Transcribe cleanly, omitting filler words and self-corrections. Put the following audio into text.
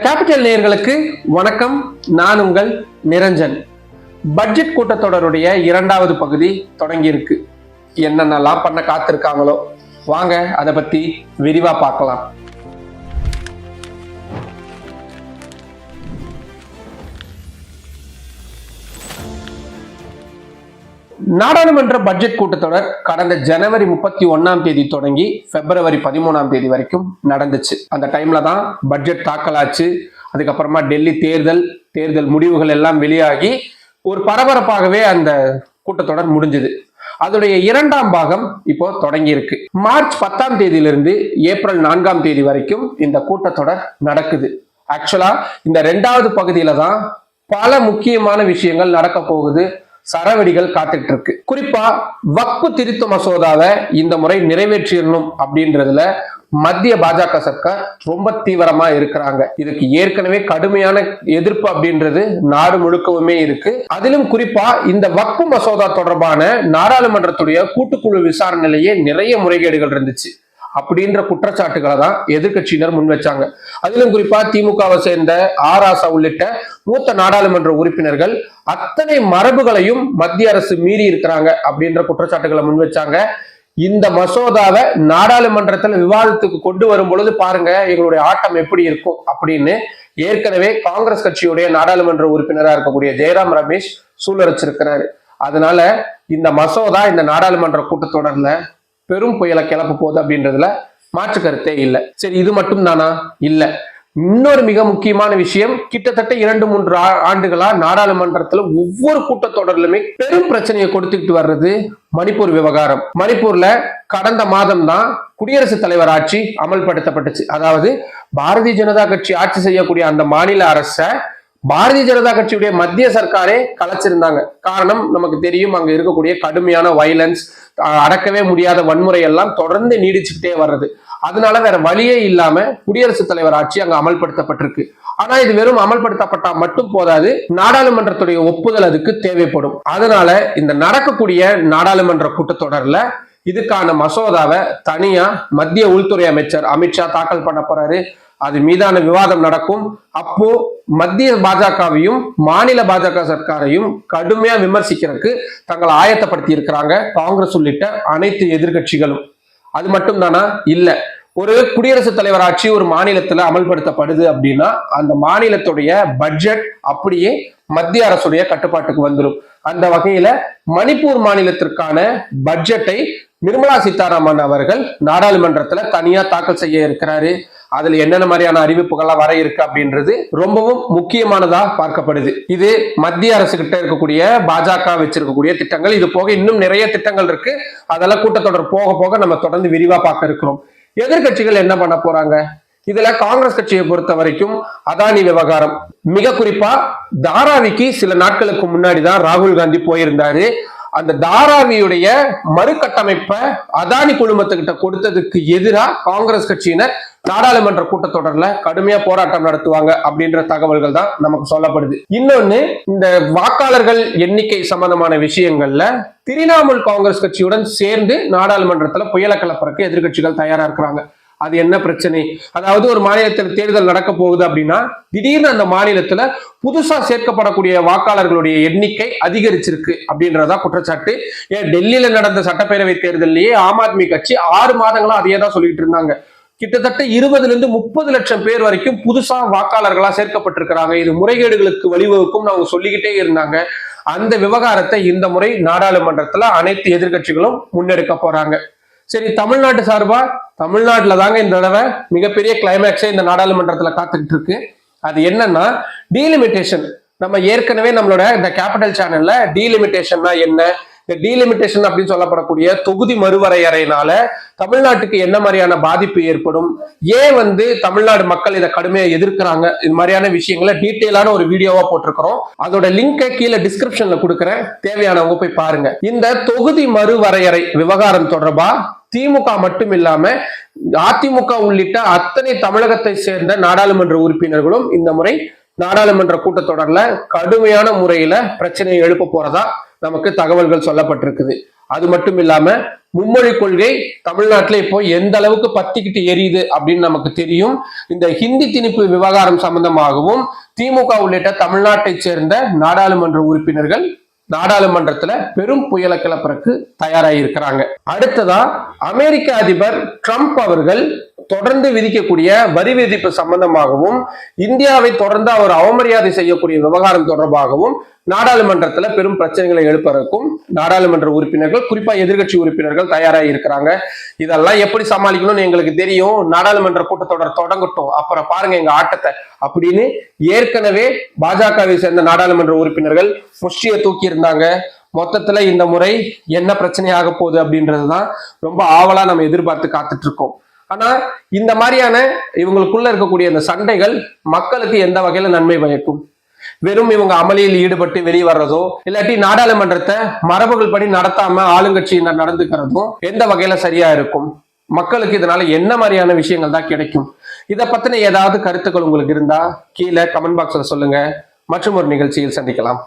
Capital நேயர்களுக்கு வணக்கம். நான் உங்கள் நிரஞ்சன். பட்ஜெட் கூட்டத்தொடருடைய இரண்டாவது பகுதி தொடங்கி இருக்கு. என்னென்னலாம் பண்ண காத்திருக்காங்களோ வாங்க அதை பத்தி விரிவா பார்க்கலாம். நாடாளுமன்ற பட்ஜெட் கூட்டத்தொடர் கடந்த ஜனவரி 31 தொடங்கி பிப்ரவரி 13 வரைக்கும் நடந்துச்சு. அந்த டைம்ல தான் பட்ஜெட் தாக்கலாச்சு. அதுக்கப்புறமா டெல்லி தேர்தல் முடிவுகள் எல்லாம் வெளியாகி ஒரு பரபரப்பாகவே அந்த கூட்டத்தொடர் முடிஞ்சது. அதோடைய இரண்டாம் பாகம் இப்போ தொடங்கி இருக்கு. மார்ச் 10 ஏப்ரல் 4 வரைக்கும் இந்த கூட்டத்தொடர் நடக்குது. ஆக்சுவலா இந்த இரண்டாவது பகுதியில தான் பல முக்கியமான விஷயங்கள் நடக்க போகுது. சரவெடிகள் காத்துட்டு இருக்கு. குறிப்பா வக்ஃபு திருத்த மசோதாவை இந்த முறை நிறைவேற்றிடணும் அப்படின்றதுல மத்திய பாஜக சர்க்கார் ரொம்ப தீவிரமா இருக்கிறாங்க. இதுக்கு ஏற்கனவே கடுமையான எதிர்ப்பு அப்படின்றது நாடு முழுக்கவுமே இருக்கு. அதிலும் குறிப்பா இந்த வக்ஃபு மசோதா தொடர்பான நாடாளுமன்றத்துடைய கூட்டுக்குழு விசாரணையிலேயே நிறைய முறைகேடுகள் இருந்துச்சு அப்படின்ற குற்றச்சாட்டுகளை தான் எதிர்கட்சியினர் முன் வச்சாங்க. அதிலும் குறிப்பா திமுகவை சேர்ந்த ஆராசா உள்ளிட்ட மூத்த நாடாளுமன்ற உறுப்பினர்கள் அத்தனை மரபுகளையும் மத்திய அரசு மீறி இருக்கிறாங்க அப்படின்ற குற்றச்சாட்டுகளை முன் வச்சாங்க. இந்த மசோதாவை நாடாளுமன்றத்தில் விவாதத்துக்கு கொண்டு வரும் பொழுது பாருங்க எங்களுடைய ஆட்டம் எப்படி இருக்கும் அப்படின்னு ஏற்கனவே காங்கிரஸ் கட்சியுடைய நாடாளுமன்ற உறுப்பினராக இருக்கக்கூடிய ஜெயராம் ரமேஷ் சூழலிச்சிருக்கிறாரு. அதனால இந்த மசோதா இந்த நாடாளுமன்ற கூட்டத்தொடர்ல பெரும் புயலை கிளப்ப போகுது அப்படின்றதுல மாற்று கருத்தே இல்லை. சரி, இது மட்டும் தானா? இல்ல, இன்னொரு மிக முக்கியமான விஷயம், கிட்டத்தட்ட 2-3 ஆண்டுகளா நாடாளுமன்றத்துல ஒவ்வொரு கூட்டத்தொடரிலுமே பெரும் பிரச்சனையை கொடுத்துக்கிட்டு வர்றது மணிப்பூர் விவகாரம். மணிப்பூர்ல கடந்த மாதம் தான் குடியரசுத் தலைவர் ஆட்சி அமல்படுத்தப்பட்டுச்சு. அதாவது பாரதிய ஜனதா கட்சி ஆட்சி செய்யக்கூடிய அந்த மாநில அரசை பாரதிய ஜனதா கட்சியுடைய மத்திய சர்க்காரே கலைச்சிருந்தாங்க. காரணம் நமக்கு தெரியும், அங்க இருக்கக்கூடிய கடுமையான வயலன்ஸ், அடக்கவே முடியாத வன்முறை எல்லாம் தொடர்ந்து நீடிச்சுக்கிட்டே வர்றது. அதனால வேற வழியே இல்லாம குடியரசுத் தலைவர் ஆட்சி அங்க அமல்படுத்தப்பட்டிருக்கு. ஆனா இது வெறும் அமல்படுத்தப்பட்டா மட்டும் போதாது, நாடாளுமன்றத்துடைய ஒப்புதல் அதுக்கு தேவைப்படும். அதனால இந்த நடக்கக்கூடிய நாடாளுமன்ற கூட்டத்தொடர்ல இதுக்கான மசோதாவை தனியா மத்திய உள்துறை அமைச்சர் அமித்ஷா தாக்கல் பண்ண போறாரு. அது மீதான விவாதம் நடக்கும். அப்போ மத்திய பாஜகவையும் மாநில பாஜக சர்க்காரையும் கடுமையா விமர்சிக்கிறதுக்கு தங்களை ஆயத்தப்படுத்தி இருக்கிறாங்க காங்கிரஸ் உள்ளிட்ட அனைத்து எதிர்கட்சிகளும். அது மட்டும் தானா? இல்ல, ஒரு குடியரசுத் தலைவர் ஆட்சி ஒரு மாநிலத்துல அமல்படுத்தப்படுது அப்படின்னா அந்த மாநிலத்துடைய பட்ஜெட் அப்படியே மத்திய அரசுடைய கட்டுப்பாட்டுக்கு வந்துடும். அந்த வகையில மணிப்பூர் மாநிலத்திற்கான பட்ஜெட்டை நிர்மலா சீதாராமன் அவர்கள் நாடாளுமன்றத்துல தனியா தாக்கல் செய்ய இருக்கிறாரு. அதுல என்னென்ன மாதிரியான அறிவிப்புகள்லாம் வர இருக்கு அப்படின்றது ரொம்பவும் முக்கியமானதா பார்க்கப்படுது. இது மத்திய அரசு கிட்ட இருக்கக்கூடிய பாஜக வச்சிருக்கக்கூடிய திட்டங்கள். இது போக இன்னும் நிறைய திட்டங்கள் இருக்கு. அதெல்லாம் கூட்டத்தொடர் போக போக நம்ம தொடர்ந்து விரிவா பார்க்க இருக்கிறோம். எதிர்கட்சிகள் என்ன பண்ண போறாங்க? இதுல காங்கிரஸ் கட்சியை பொறுத்த வரைக்கும் அதானி விவகாரம், மிக குறிப்பா தாராவிக்கு சில நாட்களுக்கு முன்னாடிதான் ராகுல் காந்தி போயிருந்தாரு. அந்த தாராவியுடைய மறுகட்டமைப்பை அதானி குழுமத்துக்கிட்ட கொடுத்ததுக்கு எதிராக காங்கிரஸ் கட்சியினர் நாடாளுமன்ற கூட்டத்தொடர்ல கடுமையா போராட்டம் நடத்துவாங்க அப்படின்ற தகவல்கள் தான் நமக்கு சொல்லப்படுது. இன்னொன்னு, இந்த வாக்காளர்கள் எண்ணிக்கை சம்பந்தமான விஷயங்கள்ல திரிணாமுல் காங்கிரஸ் கட்சியுடன் சேர்ந்து நாடாளுமன்றத்துல புயல கலப்பறக்கு எதிர்கட்சிகள் தயாரா இருக்கிறாங்க. அது என்ன பிரச்சனை? அதாவது ஒரு மாநிலத்தில் தேர்தல் நடக்க போகுது அப்படின்னா திடீர்னு அந்த மாநிலத்துல புதுசா சேர்க்கப்படக்கூடிய வாக்காளர்களுடைய எண்ணிக்கை அதிகரிச்சிருக்கு அப்படின்றதா குற்றச்சாட்டு. ஏன் டெல்லியில நடந்த சட்டப்பேரவை தேர்தலையே ஆம் ஆத்மி கட்சி 6 மாதங்களா அதையே தான் சொல்லிட்டு இருந்தாங்க. கிட்டத்தட்ட 20-30 லட்சம் பேர் வரைக்கும் புதுசா வாக்காளர்களா சேர்க்கப்பட்டிருக்கிறாங்க. இது முறைகேடுகளுக்கு வழிவகுக்கும் அவங்க சொல்லிக்கிட்டே இருந்தாங்க. அந்த விவகாரத்தை இந்த முறை நாடாளுமன்றத்துல அனைத்து எதிர்கட்சிகளும் முன்னெடுக்க போறாங்க. சரி, தமிழ்நாட்டு சார்பா தமிழ்நாட்டுல தாங்க இந்த தடவை மிகப்பெரிய கிளைமேக்ஸே இந்த நாடாளுமன்றத்துல காத்துக்கிட்டு இருக்கு. அது என்னன்னா டீலிமிட்டேஷன். நம்ம ஏற்கனவே நம்மளோட இந்த கேபிட்டல் சேனல்ல டீலிமிட்டேஷன்னா என்ன, இந்த டீலிமிட்டேஷன் அப்படின்னு சொல்லப்படக்கூடிய தொகுதி மறுவரையறையினால தமிழ்நாட்டுக்கு என்ன மாதிரியான பாதிப்பு ஏற்படும், ஏன் தமிழ்நாடு மக்கள் இதை கடுமையா எதிர்க்கிறாங்க, இது மாதிரியான விஷயங்களை டீட்டெயிலான ஒரு வீடியோவா போட்டிருக்கிறோம். அதோட லிங்கை கீழே டிஸ்கிரிப்ஷன்ல கொடுக்குறேன், தேவையானவங்க போய் பாருங்க. இந்த தொகுதி மறுவரையறை விவகாரம் தொடர்பா திமுக மட்டும் இல்லாம அதிமுக உள்ளிட்ட அத்தனை தமிழகத்தை சேர்ந்த நாடாளுமன்ற உறுப்பினர்களும் இந்த முறை நாடாளுமன்ற கூட்டத்தொடர்ல கடுமையான முறையில பிரச்சனையை எழுப்ப போறதா நமக்கு தகவல்கள் சொல்லப்பட்டிருக்குது. அது மட்டும் இல்லாம மும்மொழி கொள்கை தமிழ்நாட்டில் இப்போ எந்த அளவுக்கு பத்திக்கிட்டு எரியுது அப்படின்னு நமக்கு தெரியும். இந்த ஹிந்தி திணிப்பு விவகாரம் சம்பந்தமாகவும் திமுக உள்ளிட்ட தமிழ்நாட்டை சேர்ந்த நாடாளுமன்ற உறுப்பினர்கள் நாடாளுமன்றத்துல பெரும் புயலை கிளப்புறதுக்கு தயாராகி இருக்கிறாங்க. அடுத்ததா அமெரிக்க அதிபர் ட்ரம்ப் அவர்கள் தொடர்ந்து விதிக்கக்கூடிய வரி விதிப்பு சம்பந்தமாகவும் இந்தியாவை தொடர்ந்து அவர் அவமரியாதை செய்யக்கூடிய விவகாரம் தொடர்பாகவும் நாடாளுமன்றத்துல பெரும் பிரச்சனைகளை எழுப்பதற்கும் நாடாளுமன்ற உறுப்பினர்கள், குறிப்பா எதிர்கட்சி உறுப்பினர்கள் தயாராகி இருக்கிறாங்க. இதெல்லாம் எப்படி சமாளிக்கணும்னு எங்களுக்கு தெரியும், நாடாளுமன்ற கூட்டத்தொடர் தொடங்கட்டும், அப்புறம் பாருங்க எங்க ஆட்டத்தை அப்படின்னு ஏற்கனவே பாஜகவை சேர்ந்த நாடாளுமன்ற உறுப்பினர்கள் புஷ்டியை தூக்கி இருந்தாங்க. மொத்தத்துல இந்த முறை என்ன பிரச்சனையாக போகுது அப்படின்றதுதான் ரொம்ப ஆவலா நம்ம எதிர்பார்த்து காத்துட்டு இருக்கோம். ஆனா இந்த மாதிரியான இவங்களுக்குள்ள இருக்கக்கூடிய இந்த சண்டைகள் மக்களுக்கு எந்த வகையில நன்மை பயக்கும்? வெறும் இவங்க அமளியில் ஈடுபட்டு வெளியே வர்றதோ, இல்லாட்டி நாடாளுமன்றத்தை மரபுகள் படி நடத்தாம ஆளுங்கட்சியினர் நடந்துக்கிறதும் எந்த வகையில சரியா இருக்கும்? மக்களுக்கு இதனால என்ன மாதிரியான விஷயங்கள் தான் கிடைக்கும்? இதை பத்தின ஏதாவது கருத்துக்கள் உங்களுக்கு இருந்தா கீழே கமெண்ட் பாக்ஸ்ல சொல்லுங்க. மற்றும் ஒரு நிகழ்ச்சியில் சந்திக்கலாம்.